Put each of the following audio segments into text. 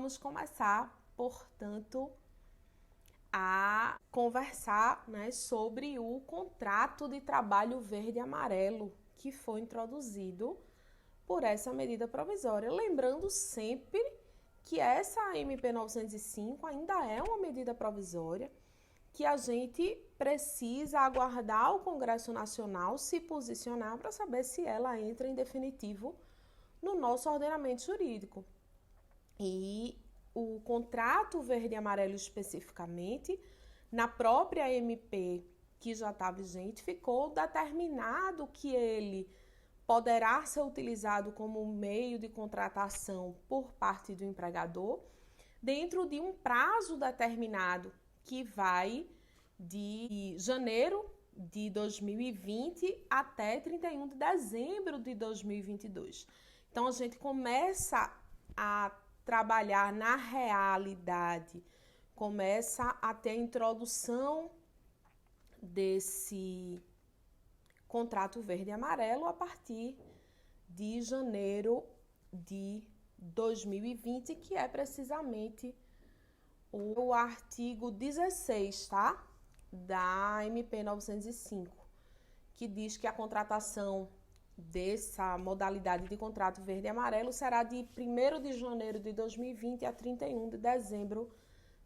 vamos começar, portanto, a conversar, né, sobre o contrato de trabalho verde e amarelo que foi introduzido por essa medida provisória. Lembrando sempre que essa MP 905 ainda é uma medida provisória, que a gente precisa aguardar o Congresso Nacional se posicionar para saber se ela entra em definitivo no nosso ordenamento jurídico. E o contrato verde e amarelo especificamente, na própria MP que já está vigente, ficou determinado que ele poderá ser utilizado como meio de contratação por parte do empregador dentro de um prazo determinado que vai de janeiro de 2020 até 31 de dezembro de 2022. Então, a gente começa a trabalhar na realidade, começa a ter a introdução desse contrato verde e amarelo a partir de janeiro de 2020, que é precisamente o artigo 16, tá? Da MP 905, que diz que a contratação dessa modalidade de contrato verde e amarelo será de 1º de janeiro de 2020 a 31 de dezembro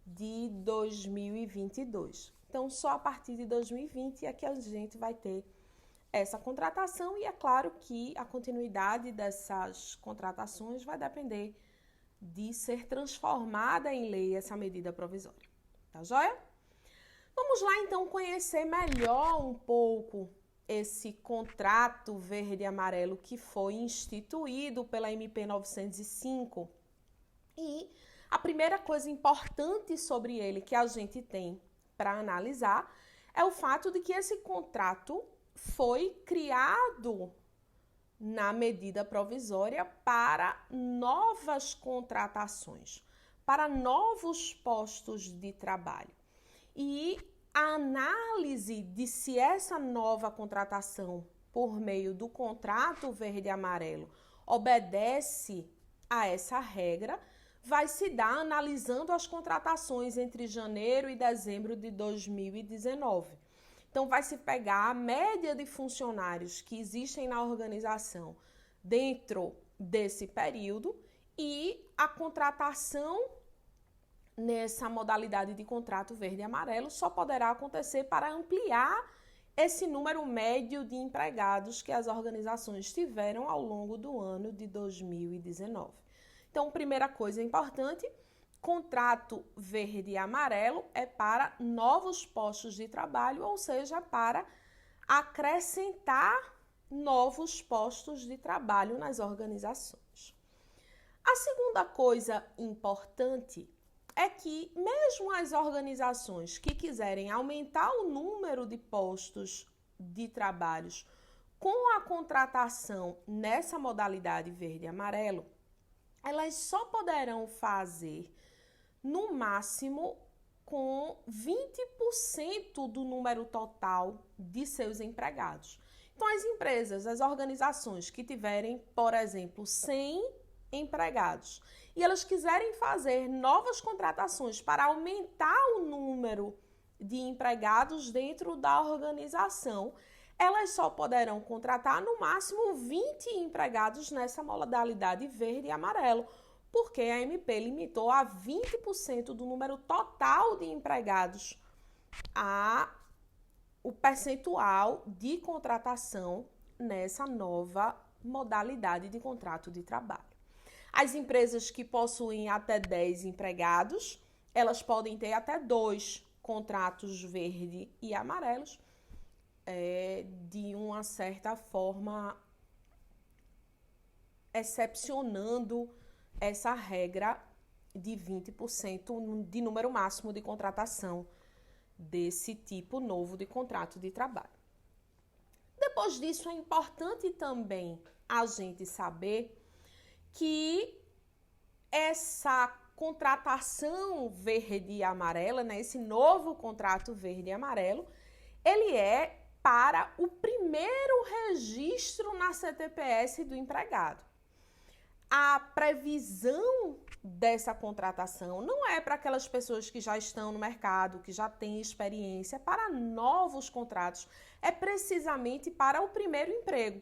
de 2022. Então, só a partir de 2020 é que a gente vai ter essa contratação e é claro que a continuidade dessas contratações vai depender de ser transformada em lei essa medida provisória. Tá joia? Vamos lá, então, conhecer melhor um pouco esse contrato verde e amarelo que foi instituído pela MP 905. E a primeira coisa importante sobre ele que a gente tem para analisar é o fato de que esse contrato foi criado na medida provisória para novas contratações, para novos postos de trabalho. E a análise de se essa nova contratação por meio do contrato verde e amarelo obedece a essa regra vai se dar analisando as contratações entre janeiro e dezembro de 2019. Então, vai se pegar a média de funcionários que existem na organização dentro desse período e a contratação nessa modalidade de contrato verde e amarelo só poderá acontecer para ampliar esse número médio de empregados que as organizações tiveram ao longo do ano de 2019. Então, primeira coisa importante, contrato verde e amarelo é para novos postos de trabalho, ou seja, para acrescentar novos postos de trabalho nas organizações. A segunda coisa importante é que mesmo as organizações que quiserem aumentar o número de postos de trabalhos com a contratação nessa modalidade verde e amarelo, elas só poderão fazer no máximo com 20% do número total de seus empregados. Então, as empresas, as organizações que tiverem, por exemplo, 100 empregados e elas quiserem fazer novas contratações para aumentar o número de empregados dentro da organização, elas só poderão contratar no máximo 20 empregados nessa modalidade verde e amarelo, porque a MP limitou a 20% do número total de empregados o percentual de contratação nessa nova modalidade de contrato de trabalho. As empresas que possuem até 10 empregados, elas podem ter até 2 contratos verde e amarelos, de uma certa forma excepcionando essa regra de 20% de número máximo de contratação desse tipo novo de contrato de trabalho. Depois disso, é importante também a gente saber que essa contratação verde e amarela, né, esse novo contrato verde e amarelo, ele é para o primeiro registro na CTPS do empregado. a previsão dessa contratação não é para aquelas pessoas que já estão no mercado, que já têm experiência, para novos contratos, é precisamente para o primeiro emprego.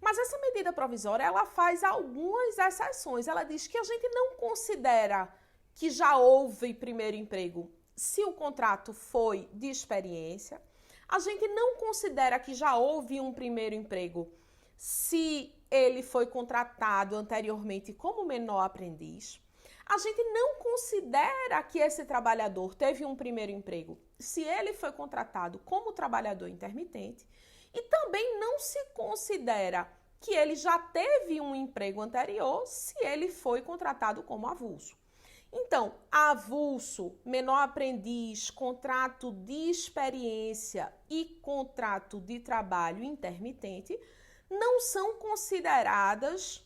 Mas essa medida provisória, ela faz algumas exceções. Ela diz que a gente não considera que já houve primeiro emprego se o contrato foi de experiência. A gente não considera que já houve um primeiro emprego se ele foi contratado anteriormente como menor aprendiz. A gente não considera que esse trabalhador teve um primeiro emprego se ele foi contratado como trabalhador intermitente. E também não se considera que ele já teve um emprego anterior se ele foi contratado como avulso. Então, avulso, menor aprendiz, contrato de experiência e contrato de trabalho intermitente não são consideradas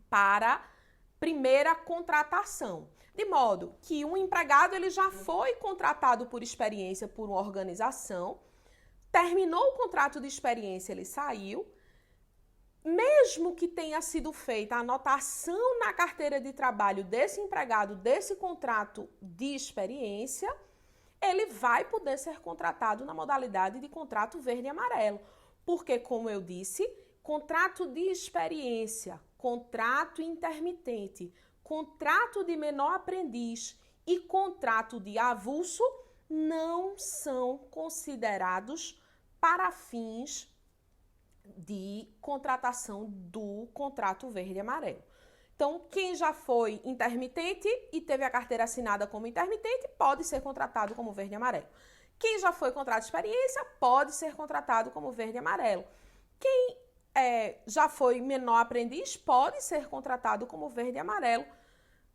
para primeira contratação. De modo que um empregado ele já foi contratado por experiência por uma organização, terminou o contrato de experiência, ele saiu. Mesmo que tenha sido feita a anotação na carteira de trabalho desse empregado, desse contrato de experiência, ele vai poder ser contratado na modalidade de contrato verde e amarelo. Porque, como eu disse, contrato de experiência, contrato intermitente, contrato de menor aprendiz e contrato de avulso não são considerados para fins de contratação do contrato verde e amarelo. Então, quem já foi intermitente e teve a carteira assinada como intermitente pode ser contratado como verde e amarelo. Quem já foi contrato de experiência pode ser contratado como verde e amarelo. Quem já foi menor aprendiz pode ser contratado como verde e amarelo.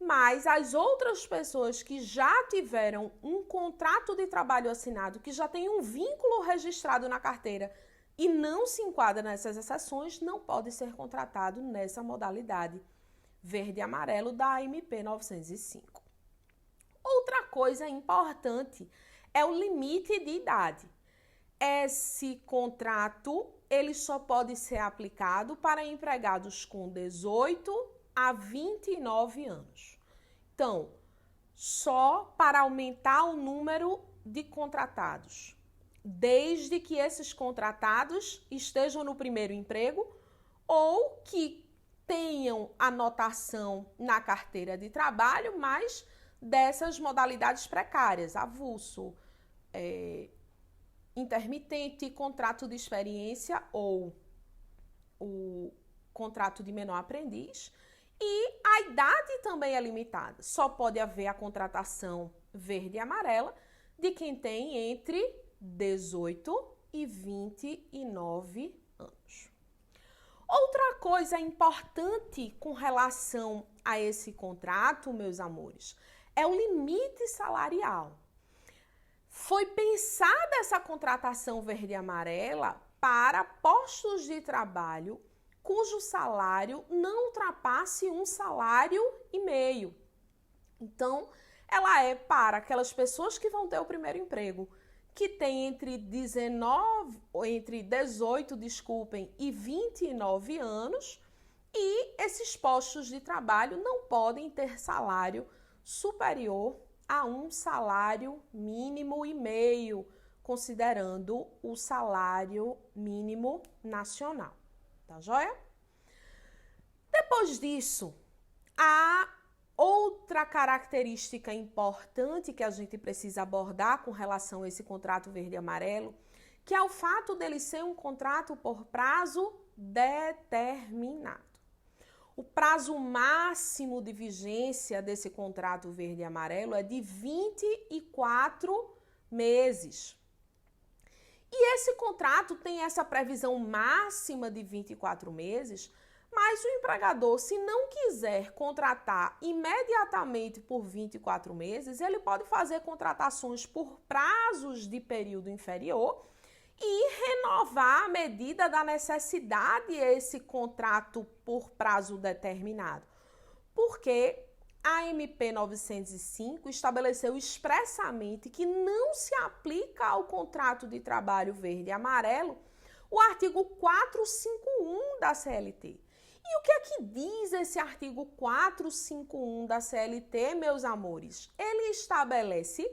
Mas as outras pessoas que já tiveram um contrato de trabalho assinado, que já tem um vínculo registrado na carteira e não se enquadra nessas exceções, não pode ser contratado nessa modalidade verde e amarelo da MP 905. Outra coisa importante é o limite de idade. Esse contrato ele só pode ser aplicado para empregados com 18 a 29 anos. Então, só para aumentar o número de contratados, desde que esses contratados estejam no primeiro emprego ou que tenham anotação na carteira de trabalho, mas dessas modalidades precárias, avulso, intermitente, contrato de experiência ou o contrato de menor aprendiz. E a idade também é limitada. Só pode haver a contratação verde e amarela de quem tem entre 18 e 29 anos. Outra coisa importante com relação a esse contrato, meus amores, é o limite salarial. Foi pensada essa contratação verde e amarela para postos de trabalho cujo salário não ultrapasse um salário e meio. Então, ela é para aquelas pessoas que vão ter o primeiro emprego, que tem entre 18, e 29 anos, e esses postos de trabalho não podem ter salário superior a um salário mínimo e meio, considerando o salário mínimo nacional. Tá joia? Depois disso, a outra característica importante que a gente precisa abordar com relação a esse contrato verde e amarelo, que é o fato dele ser um contrato por prazo determinado. O prazo máximo de vigência desse contrato verde e amarelo é de 24 meses. E esse contrato tem essa previsão máxima de 24 meses, mas o empregador, se não quiser contratar imediatamente por 24 meses, ele pode fazer contratações por prazos de período inferior e renovar à medida da necessidade esse contrato por prazo determinado. Porque a MP 905 estabeleceu expressamente que não se aplica ao contrato de trabalho verde e amarelo o artigo 451 da CLT. E o que é que diz esse artigo 451 da CLT, meus amores? Ele estabelece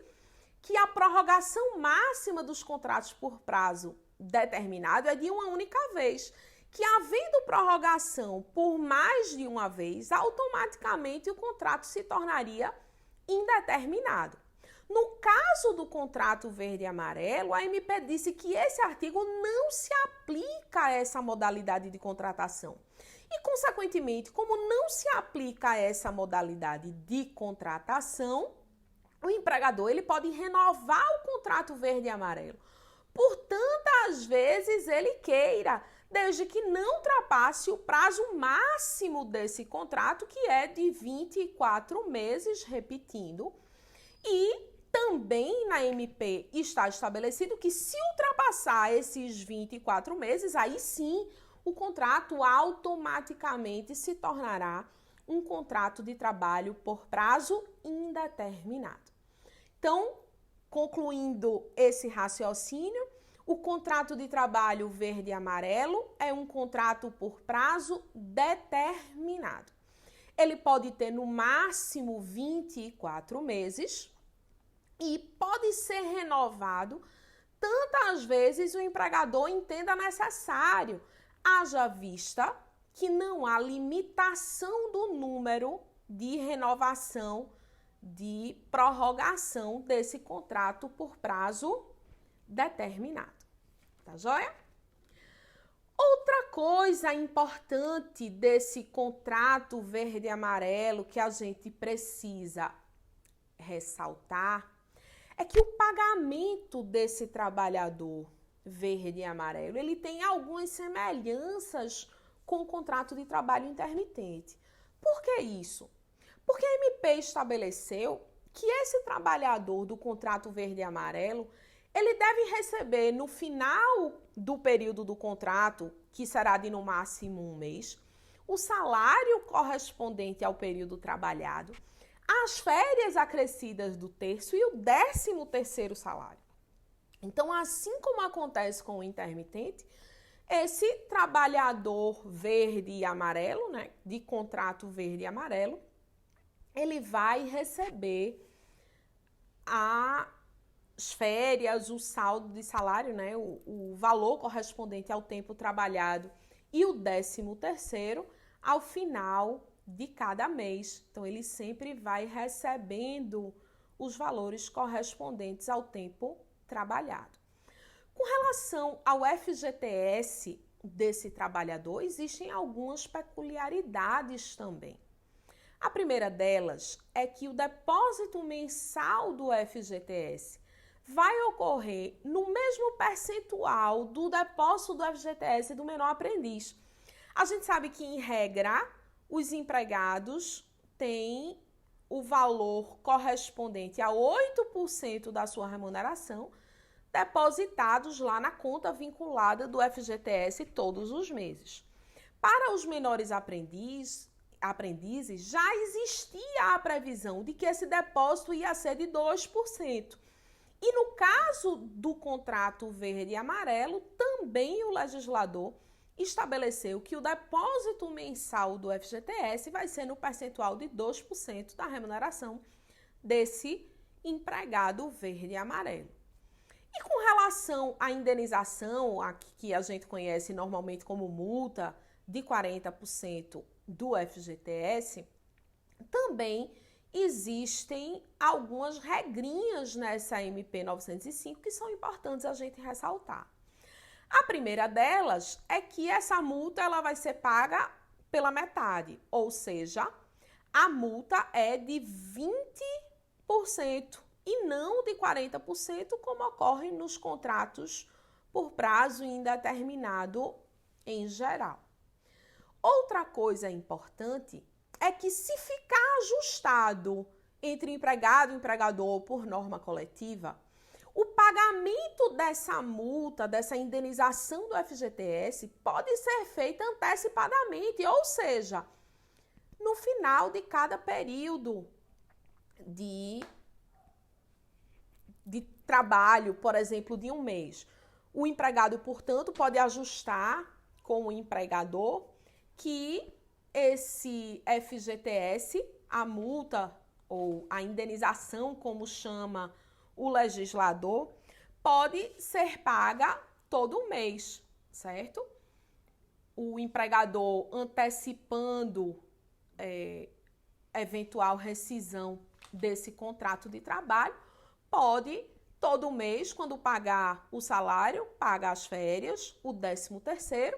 que a prorrogação máxima dos contratos por prazo determinado é de uma única vez, que havendo prorrogação por mais de uma vez, automaticamente o contrato se tornaria indeterminado. No caso do contrato verde e amarelo, a MP disse que esse artigo não se aplica a essa modalidade de contratação. E, consequentemente, como não se aplica a essa modalidade de contratação, o empregador ele pode renovar o contrato verde e amarelo por tantas vezes ele queira, desde que não ultrapasse o prazo máximo desse contrato, que é de 24 meses, repetindo. E também na MP está estabelecido que se ultrapassar esses 24 meses, aí sim o contrato automaticamente se tornará um contrato de trabalho por prazo indeterminado. Então, concluindo esse raciocínio, o contrato de trabalho verde e amarelo é um contrato por prazo determinado. Ele pode ter no máximo 24 meses e pode ser renovado tantas vezes o empregador entenda necessário, haja vista que não há limitação do número de renovação, de prorrogação desse contrato por prazo determinado. Tá joia? Outra coisa importante desse contrato verde e amarelo que a gente precisa ressaltar é que o pagamento desse trabalhador verde e amarelo, ele tem algumas semelhanças com o contrato de trabalho intermitente. Por que isso? Porque a MP estabeleceu que esse trabalhador do contrato verde e amarelo, ele deve receber no final do período do contrato, que será de no máximo um mês, o salário correspondente ao período trabalhado, as férias acrescidas do terço e o 13º salário. Então, assim como acontece com o intermitente, esse trabalhador verde e amarelo, né, de contrato verde e amarelo, ele vai receber as férias, o saldo de salário, né, o valor correspondente ao tempo trabalhado e o 13º ao final de cada mês. Então, ele sempre vai recebendo os valores correspondentes ao tempo trabalhado. Com relação ao FGTS desse trabalhador, existem algumas peculiaridades também. A primeira delas é que o depósito mensal do FGTS vai ocorrer no mesmo percentual do depósito do FGTS do menor aprendiz. A gente sabe que, em regra, os empregados têm o valor correspondente a 8% da sua remuneração depositados lá na conta vinculada do FGTS todos os meses. Para os menores aprendizes, já existia a previsão de que esse depósito ia ser de 2%. E no caso do contrato verde e amarelo, também o legislador estabeleceu que o depósito mensal do FGTS vai ser no percentual de 2% da remuneração desse empregado verde e amarelo. E com relação à indenização, que a gente conhece normalmente como multa de 40% do FGTS, também existem algumas regrinhas nessa MP 905 que são importantes a gente ressaltar. A primeira delas é que essa multa ela vai ser paga pela metade, ou seja, a multa é de 20% e não de 40%, como ocorre nos contratos por prazo indeterminado em geral. Outra coisa importante é que, se ficar ajustado entre empregado e empregador por norma coletiva, o pagamento dessa multa, dessa indenização do FGTS, pode ser feito antecipadamente, ou seja, no final de cada período de trabalho, por exemplo, de um mês. O empregado, portanto, pode ajustar com o empregador que esse FGTS, a multa ou a indenização, como chama o legislador, pode ser paga todo mês, certo? O empregador antecipando eventual rescisão desse contrato de trabalho, pode todo mês, quando pagar o salário, paga as férias, o 13º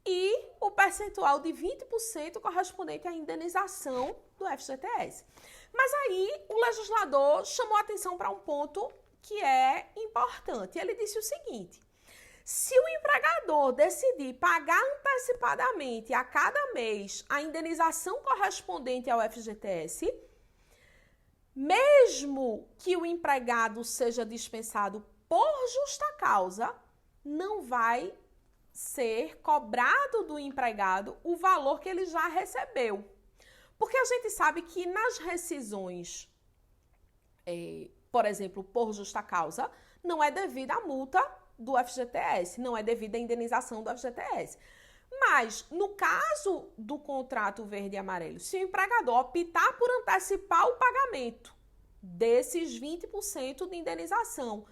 e o percentual de 20% correspondente à indenização do FGTS. Mas aí o legislador chamou a atenção para um ponto que é importante. Ele disse o seguinte: se o empregador decidir pagar antecipadamente a cada mês a indenização correspondente ao FGTS, mesmo que o empregado seja dispensado por justa causa, não vai ser cobrado do empregado o valor que ele já recebeu. Porque a gente sabe que nas rescisões, por exemplo, por justa causa, não é devida a multa do FGTS, não é devida a indenização do FGTS. Mas, no caso do contrato verde e amarelo, se o empregador optar por antecipar o pagamento desses 20% de indenização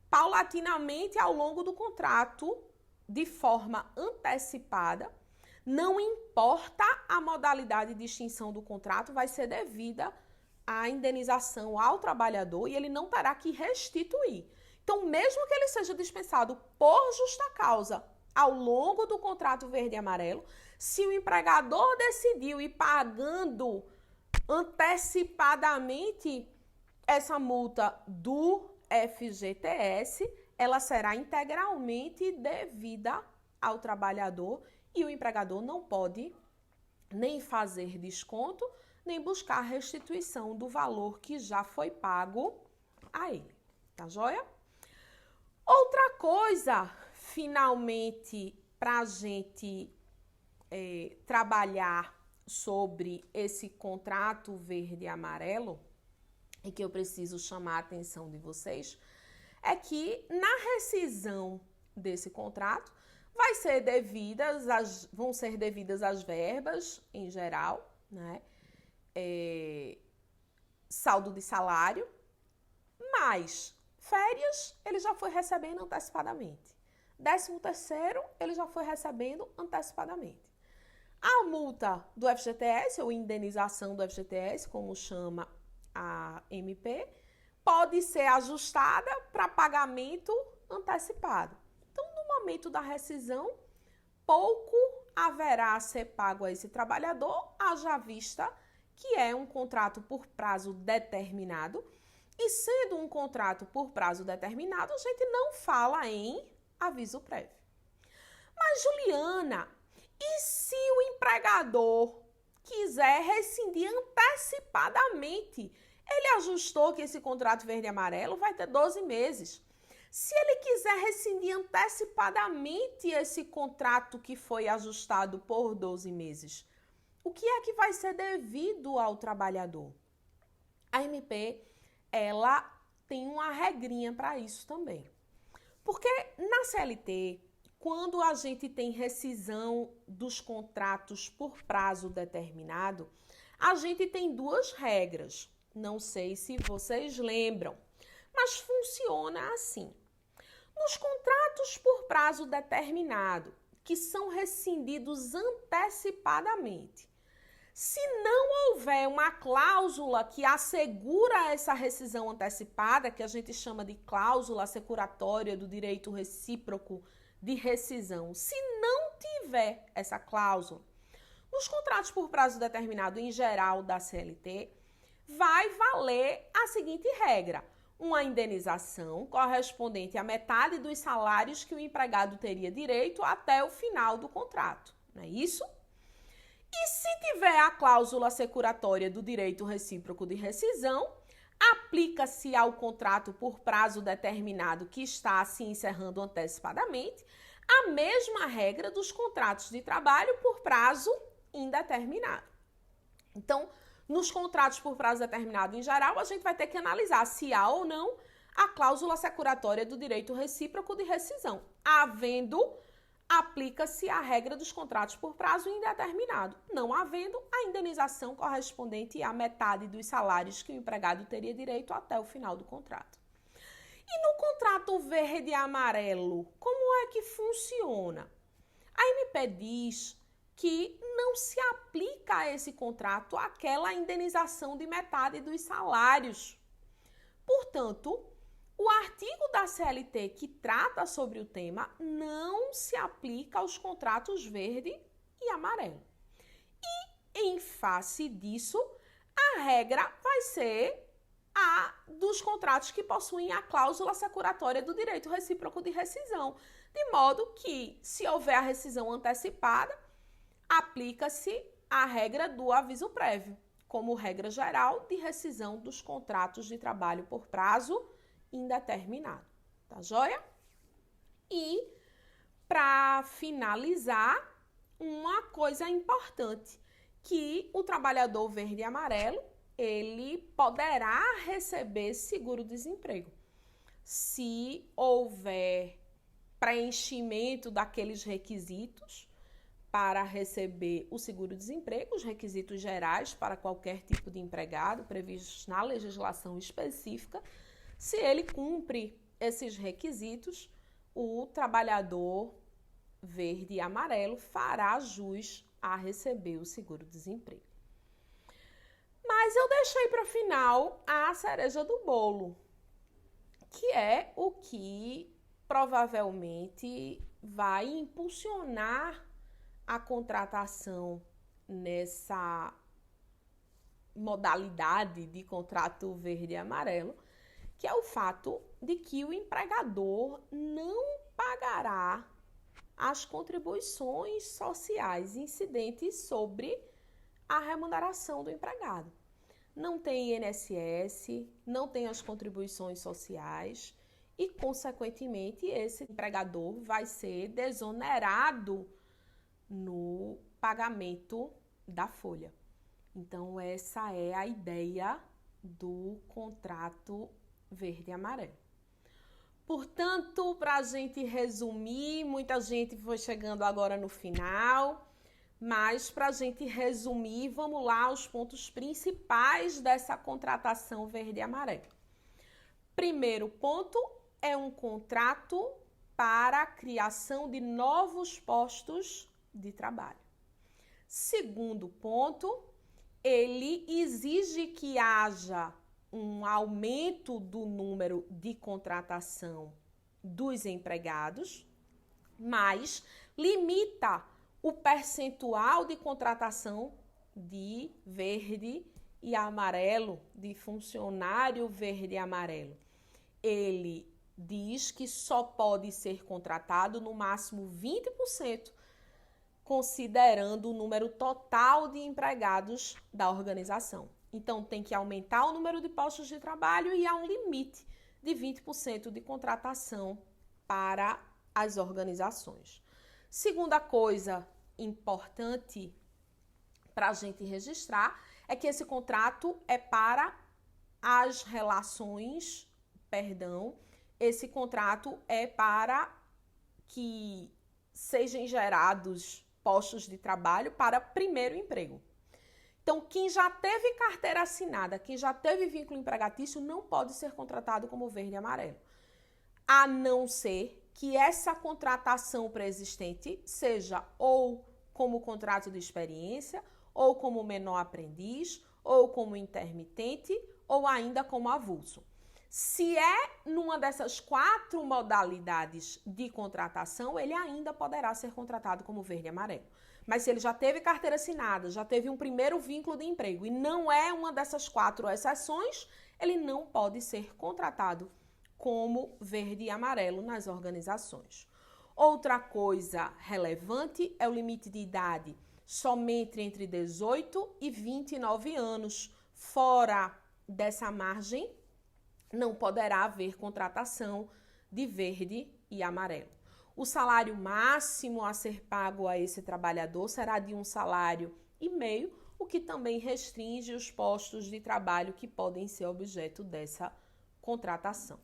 paulatinamente ao longo do contrato, de forma antecipada, não importa a modalidade de extinção do contrato, vai ser devida a indenização ao trabalhador e ele não terá que restituir. Então, mesmo que ele seja dispensado por justa causa ao longo do contrato verde e amarelo, se o empregador decidiu ir pagando antecipadamente essa multa do FGTS, ela será integralmente devida ao trabalhador e o empregador não pode nem fazer desconto, nem buscar restituição do valor que já foi pago a ele. Tá joia? Outra coisa, finalmente, para a gente trabalhar sobre esse contrato verde e amarelo, e que eu preciso chamar a atenção de vocês, é que na rescisão desse contrato vão ser devidas as verbas em geral, né? Saldo de salário, mas férias ele já foi recebendo antecipadamente. 13º ele já foi recebendo antecipadamente. A multa do FGTS, ou indenização do FGTS, como chama a MP, pode ser ajustada para pagamento antecipado. Então, no momento da rescisão, pouco haverá a ser pago a esse trabalhador, haja vista que é um contrato por prazo determinado. E sendo um contrato por prazo determinado, a gente não fala em aviso prévio. Mas, Juliana, e se o empregador quiser rescindir antecipadamente? Ele ajustou que esse contrato verde e amarelo vai ter 12 meses. Se ele quiser rescindir antecipadamente esse contrato que foi ajustado por 12 meses, o que é que vai ser devido ao trabalhador? A MP, ela tem uma regrinha para isso também. Porque na CLT, quando a gente tem rescisão dos contratos por prazo determinado, a gente tem duas regras. Não sei se vocês lembram, mas funciona assim. Nos contratos por prazo determinado, que são rescindidos antecipadamente, se não houver uma cláusula que assegura essa rescisão antecipada, que a gente chama de cláusula assecuratória do direito recíproco de rescisão, se não tiver essa cláusula, nos contratos por prazo determinado em geral da CLT, vai valer a seguinte regra: uma indenização correspondente à metade dos salários que o empregado teria direito até o final do contrato. Não é isso? E se tiver a cláusula assecuratória do direito recíproco de rescisão, aplica-se ao contrato por prazo determinado que está se encerrando antecipadamente a mesma regra dos contratos de trabalho por prazo indeterminado. Então, nos contratos por prazo determinado em geral, a gente vai ter que analisar se há ou não a cláusula assecuratória do direito recíproco de rescisão. Havendo aplica-se a regra dos contratos por prazo indeterminado, não havendo a indenização correspondente à metade dos salários que o empregado teria direito até o final do contrato. E no contrato verde e amarelo, como é que funciona? A MP diz que não se aplica a esse contrato aquela indenização de metade dos salários. Portanto, o artigo da CLT que trata sobre o tema não se aplica aos contratos verde e amarelo. E, em face disso, a regra vai ser a dos contratos que possuem a cláusula securatória do direito recíproco de rescisão, de modo que, se houver a rescisão antecipada, aplica-se a regra do aviso prévio, como regra geral de rescisão dos contratos de trabalho por prazo indeterminado. Tá joia? E, para finalizar, uma coisa importante, que o trabalhador verde e amarelo, ele poderá receber seguro-desemprego se houver preenchimento daqueles requisitos para receber o seguro-desemprego, os requisitos gerais para qualquer tipo de empregado previstos na legislação específica. Se ele cumpre esses requisitos, o trabalhador verde e amarelo fará jus a receber o seguro-desemprego. Mas eu deixei para o final a cereja do bolo, que é o que provavelmente vai impulsionar a contratação nessa modalidade de contrato verde e amarelo, que é o fato de que o empregador não pagará as contribuições sociais incidentes sobre a remuneração do empregado. Não tem INSS, não tem as contribuições sociais e, consequentemente, esse empregador vai ser desonerado no pagamento da folha. Então, essa é a ideia do contrato verde e amarelo. Portanto, para a gente resumir, muita gente foi chegando agora no final, mas para a gente resumir, vamos lá os pontos principais dessa contratação verde e amarelo. Primeiro ponto é um contrato para a criação de novos postos de trabalho. Segundo ponto, ele exige que haja um aumento do número de contratação dos empregados, mas limita o percentual de contratação de verde e amarelo, de funcionário verde e amarelo. Ele diz que só pode ser contratado no máximo 20%, considerando o número total de empregados da organização. Então, tem que aumentar o número de postos de trabalho e há um limite de 20% de contratação para as organizações. Segunda coisa importante para a gente registrar é que esse contrato é para as relações, esse contrato é para que sejam gerados postos de trabalho para primeiro emprego. Então, quem já teve carteira assinada, quem já teve vínculo empregatício, não pode ser contratado como verde e amarelo, a não ser que essa contratação pré-existente seja ou como contrato de experiência, ou como menor aprendiz, ou como intermitente, ou ainda como avulso. Se é numa dessas 4 modalidades de contratação, ele ainda poderá ser contratado como verde e amarelo. Mas se ele já teve carteira assinada, já teve um primeiro vínculo de emprego e não é uma dessas 4 exceções, ele não pode ser contratado como verde e amarelo nas organizações. Outra coisa relevante é o limite de idade, somente entre 18 e 29 anos. Fora dessa margem, não poderá haver contratação de verde e amarelo. O salário máximo a ser pago a esse trabalhador será de 1,5 salário, o que também restringe os postos de trabalho que podem ser objeto dessa contratação.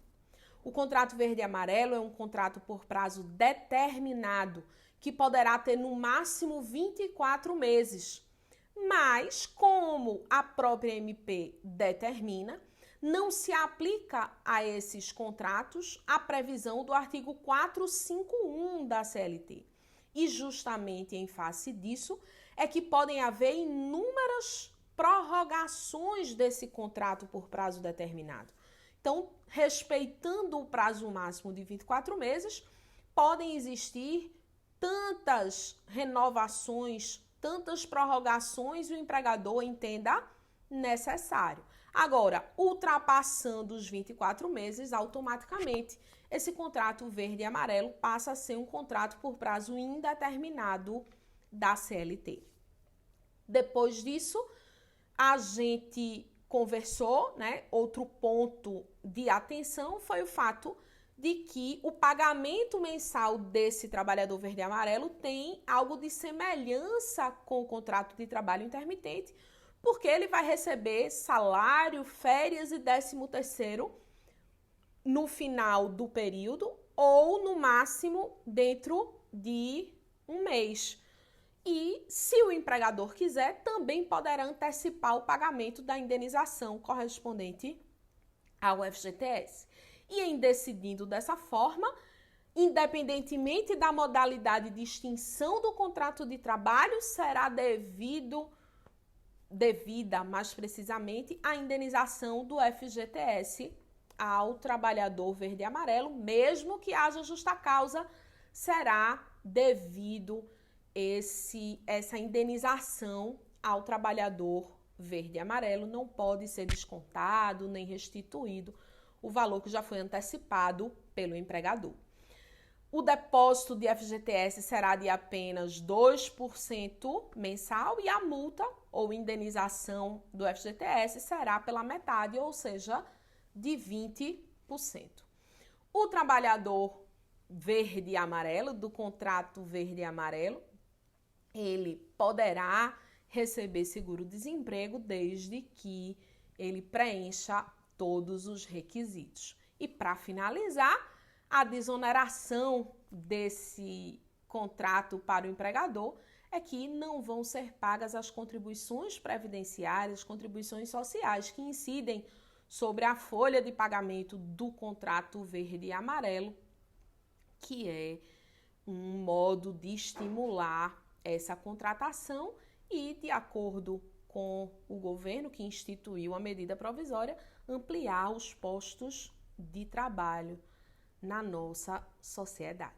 O contrato verde e amarelo é um contrato por prazo determinado, que poderá ter no máximo 24 meses. Mas, como a própria MP determina, não se aplica a esses contratos a previsão do artigo 451 da CLT. E justamente em face disso é que podem haver inúmeras prorrogações desse contrato por prazo determinado. Então, respeitando o prazo máximo de 24 meses, podem existir tantas renovações, tantas prorrogações o empregador entenda necessário. Agora, ultrapassando os 24 meses, automaticamente, esse contrato verde e amarelo passa a ser um contrato por prazo indeterminado da CLT. Depois disso, a gente conversou, né? Outro ponto de atenção foi o fato de que o pagamento mensal desse trabalhador verde e amarelo tem algo de semelhança com o contrato de trabalho intermitente, porque ele vai receber salário, férias e 13º no final do período ou, no máximo, dentro de um mês. E, se o empregador quiser, também poderá antecipar o pagamento da indenização correspondente ao FGTS. E em decidindo dessa forma, independentemente da modalidade de extinção do contrato de trabalho, será devida, mais precisamente, a indenização do FGTS ao trabalhador verde e amarelo, mesmo que haja justa causa, será devido essa indenização ao trabalhador verde e amarelo, não pode ser descontado nem restituído o valor que já foi antecipado pelo empregador. O depósito de FGTS será de apenas 2% mensal e a multa ou indenização do FGTS será pela metade, ou seja, de 20%. O trabalhador verde e amarelo, do contrato verde e amarelo, ele poderá receber seguro-desemprego desde que ele preencha todos os requisitos. E para finalizar, a desoneração desse contrato para o empregador é que não vão ser pagas as contribuições previdenciárias, contribuições sociais que incidem sobre a folha de pagamento do contrato verde e amarelo, que é um modo de estimular essa contratação e, de acordo com o governo que instituiu a medida provisória, ampliar os postos de trabalho na nossa sociedade.